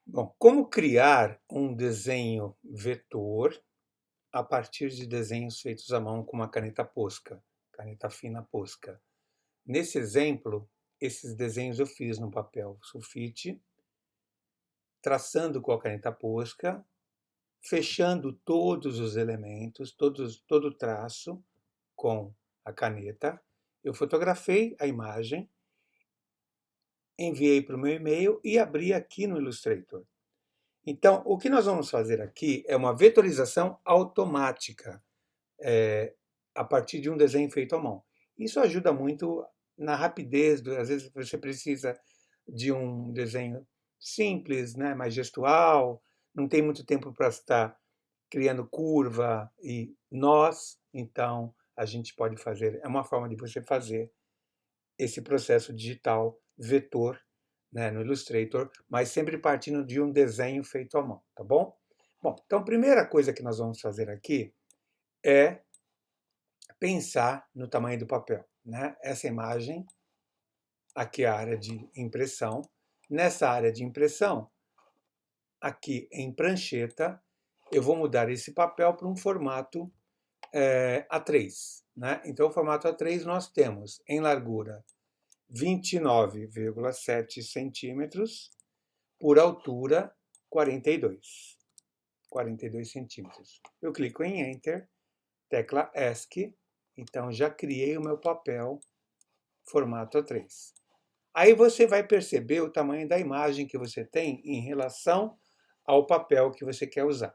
Bom, como criar um desenho vetor a partir de desenhos feitos à mão com uma caneta Posca, caneta fina Posca? Nesse exemplo, esses desenhos eu fiz no papel sulfite, traçando com a caneta Posca, fechando todos os elementos, todo o traço com a caneta. Eu fotografei a imagem, enviei para o meu e-mail e abri aqui no Illustrator. Então, o que nós vamos fazer aqui é uma vetorização automática, a partir de um desenho feito à mão. Isso ajuda muito na rapidez, às vezes você precisa de um desenho simples, né, mais gestual, não tem muito tempo para estar criando curva e nós, então a gente pode fazer, é uma forma de você fazer esse processo digital vetor, né, no Illustrator, mas sempre partindo de um desenho feito à mão, tá bom? Bom, então a primeira coisa que nós vamos fazer aqui é pensar no tamanho do papel, né? Essa imagem, aqui é a área de impressão. Nessa área de impressão, aqui em prancheta, eu vou mudar esse papel para um formato A3, né? Então, o formato A3 nós temos em largura 29,7 centímetros, por altura 42 centímetros. Eu clico em Enter, tecla ESC, então já criei o meu papel formato A3. Aí você vai perceber o tamanho da imagem que você tem em relação ao papel que você quer usar.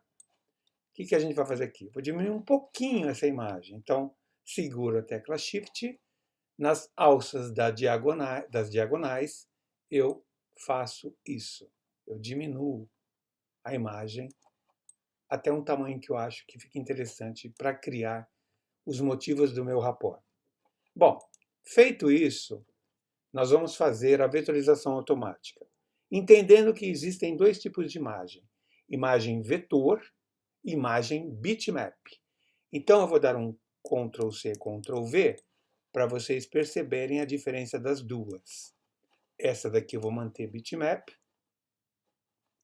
O que a gente vai fazer aqui? Vou diminuir um pouquinho essa imagem. Então, seguro a tecla Shift. Nas alças das diagonais, eu faço isso. Eu diminuo a imagem até um tamanho que eu acho que fica interessante para criar os motivos do meu rapport. Bom, feito isso, nós vamos fazer a vetorização automática, entendendo que existem dois tipos de imagem: imagem vetor e imagem bitmap. Então eu vou dar um Ctrl C, Ctrl V para vocês perceberem a diferença das duas. Essa daqui eu vou manter bitmap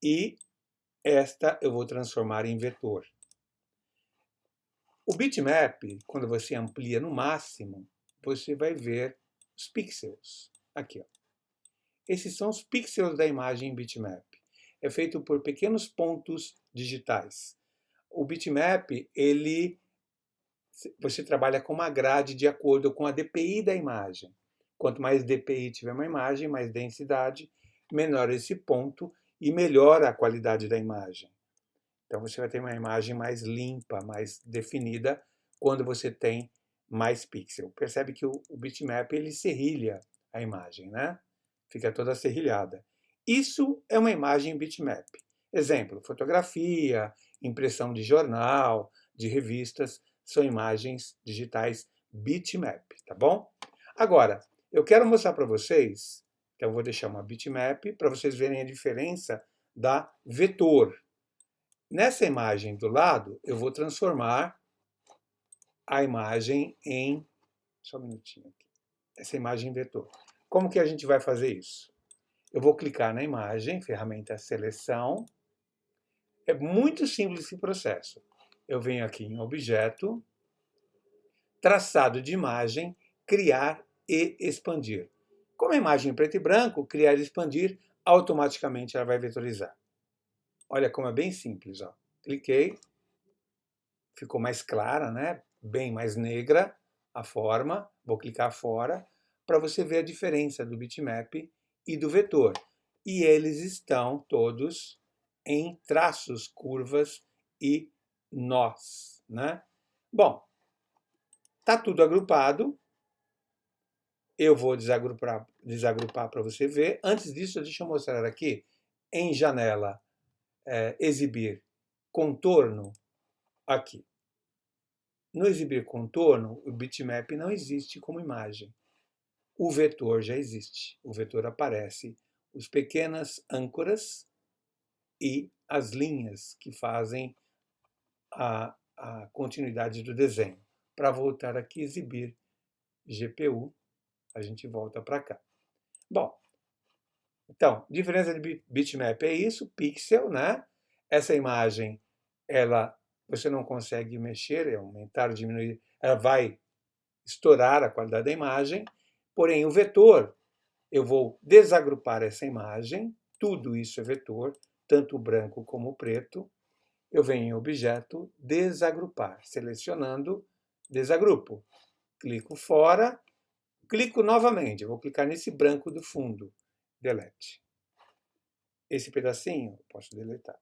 e esta eu vou transformar em vetor. O bitmap, quando você amplia no máximo, você vai ver os pixels. Aqui, ó. Esses são os pixels da imagem bitmap. É feito por pequenos pontos digitais. O bitmap, você trabalha com uma grade de acordo com a DPI da imagem. Quanto mais DPI tiver uma imagem, mais densidade, menor esse ponto e melhor a qualidade da imagem. Então você vai ter uma imagem mais limpa, mais definida, quando você tem mais pixel. Percebe que o bitmap ele serrilha a imagem, né? Fica toda serrilhada. Isso é uma imagem bitmap. Exemplo, fotografia, impressão de jornal, de revistas, são imagens digitais bitmap, tá bom? Agora, eu quero mostrar para vocês, então eu vou deixar uma bitmap para vocês verem a diferença da vetor. Nessa imagem do lado, eu vou transformar a imagem em... Só um minutinho aqui. Essa imagem em vetor. Como que a gente vai fazer isso? Eu vou clicar na imagem, ferramenta seleção. É muito simples esse processo. Eu venho aqui em objeto, traçado de imagem, criar e expandir. Como a imagem é preto e branco, criar e expandir, automaticamente ela vai vetorizar. Olha como é bem simples. Ó. Cliquei, ficou mais clara, né? Bem mais negra a forma. Vou clicar fora para você ver a diferença do bitmap e do vetor. E eles estão todos em traços, curvas e nós, né? Bom, tá tudo agrupado. Eu vou desagrupar para você ver. Antes disso, deixa eu mostrar aqui em janela, exibir contorno aqui. No exibir contorno, o bitmap não existe como imagem. O vetor já existe. O vetor aparece as pequenas âncoras e as linhas que fazem a continuidade do desenho. Para voltar aqui, exibir GPU, a gente volta para cá. Bom, Então, diferença de bitmap é isso, pixel, né? Essa imagem, você não consegue mexer, aumentar, diminuir, ela vai estourar a qualidade da imagem. Porém, o vetor, eu vou desagrupar essa imagem, tudo isso é vetor, tanto o branco como o preto. Eu venho em objeto, desagrupar, selecionando, desagrupo. Clico fora, clico novamente, eu vou clicar nesse branco do fundo, delete. Esse pedacinho eu posso deletar.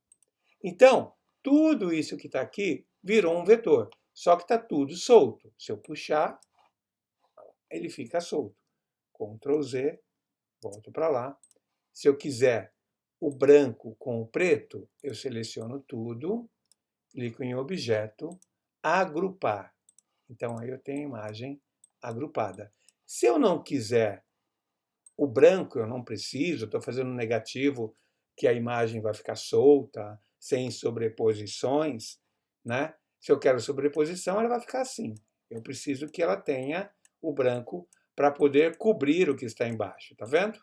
Então, tudo isso que está aqui virou um vetor, só que está tudo solto. Se eu puxar, ele fica solto. Ctrl Z, volto para lá. Se eu quiser o branco com o preto, eu seleciono tudo, clico em objeto, agrupar. Então, aí eu tenho a imagem agrupada. Se eu não quiser o branco, eu não preciso, estou fazendo um negativo que a imagem vai ficar solta, sem sobreposições, né? Se eu quero sobreposição, ela vai ficar assim. Eu preciso que ela tenha o branco para poder cobrir o que está embaixo, tá vendo?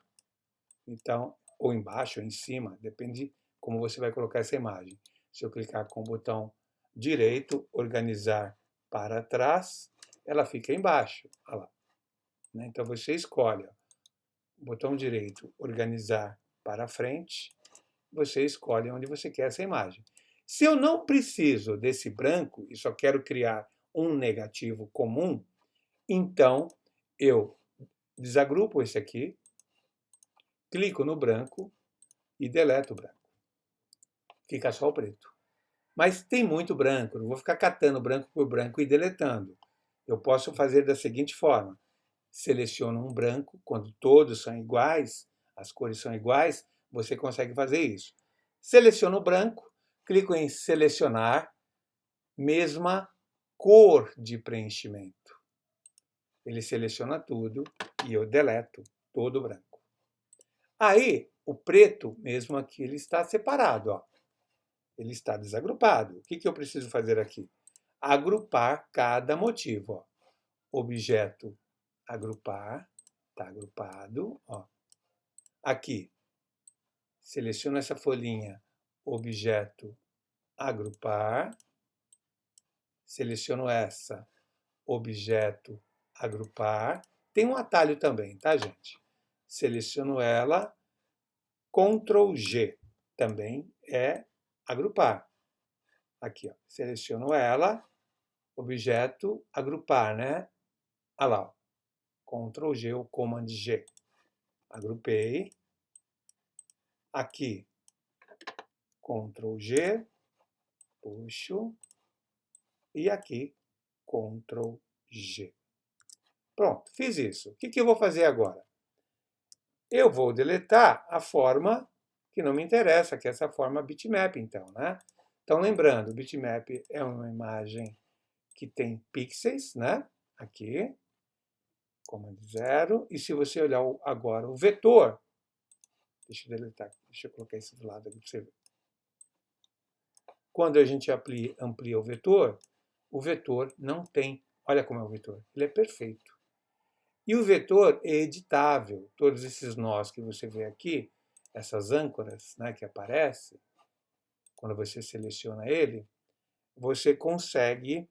Então, ou embaixo ou em cima, depende como você vai colocar essa imagem. Se eu clicar com o botão direito, organizar para trás, ela fica embaixo, olha lá. Então você escolhe, botão direito, organizar para frente, você escolhe onde você quer essa imagem. Se eu não preciso desse branco e só quero criar um negativo comum, então eu desagrupo esse aqui, clico no branco e deleto o branco. Fica só o preto. Mas tem muito branco, não vou ficar catando branco por branco e deletando. Eu posso fazer da seguinte forma: seleciono um branco, quando todos são iguais, as cores são iguais, você consegue fazer isso. Seleciono o branco, clico em selecionar, mesma cor de preenchimento. Ele seleciona tudo e eu deleto todo o branco. Aí, o preto, mesmo aqui, ele está separado, ó. Ele está desagrupado. O que eu preciso fazer aqui? Agrupar cada motivo, ó. Objeto, agrupar, está agrupado, ó. Aqui, seleciono essa folhinha, objeto, agrupar, seleciono essa, objeto, agrupar. Tem um atalho também, tá, gente? Seleciono ela, Ctrl G, também é agrupar. Aqui, ó, seleciono ela, objeto, agrupar, né? Olha lá, ó. Ctrl G ou Command G. Agrupei. Aqui, Ctrl G, puxo. E aqui, Ctrl G. Pronto, fiz isso. O que eu vou fazer agora? Eu vou deletar a forma que não me interessa, que é essa forma bitmap, então, né? Então, lembrando, o bitmap é uma imagem que tem pixels, né? Aqui, comando 0. E se você olhar agora o vetor, deixa eu deletar, deixa eu colocar esse do lado aqui para você ver. Quando a gente amplia o vetor não tem, olha como é o vetor, ele é perfeito. E o vetor é editável. Todos esses nós que você vê aqui, essas âncoras, né, que aparecem, quando você seleciona ele, você consegue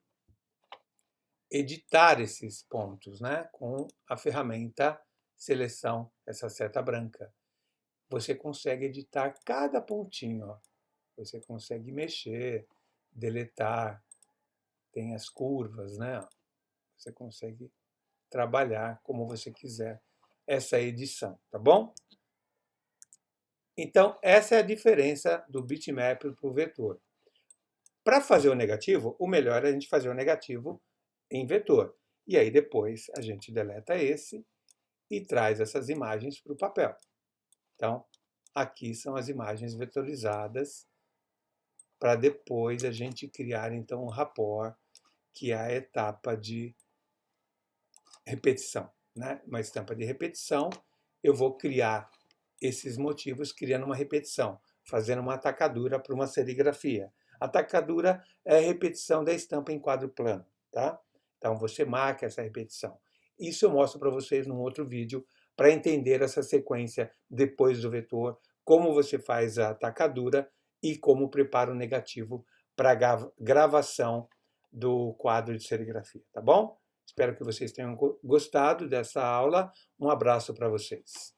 editar esses pontos, né, com a ferramenta seleção, essa seta branca. Você consegue editar cada pontinho. Ó. Você consegue mexer, deletar, tem as curvas, né? Você consegue trabalhar como você quiser essa edição, tá bom? Então, essa é a diferença do bitmap para o vetor. Para fazer o negativo, o melhor é a gente fazer o negativo em vetor. E aí depois a gente deleta esse e traz essas imagens para o papel. Então, aqui são as imagens vetorizadas para depois a gente criar então um rapport, que é a etapa de repetição, né? Uma estampa de repetição, eu vou criar esses motivos criando uma repetição, fazendo uma atacadura para uma serigrafia. A atacadura é a repetição da estampa em quadro plano, tá? Então você marca essa repetição. Isso eu mostro para vocês num outro vídeo para entender essa sequência depois do vetor, como você faz a atacadura e como prepara o negativo para a gravação do quadro de serigrafia, tá bom? Espero que vocês tenham gostado dessa aula. Um abraço para vocês.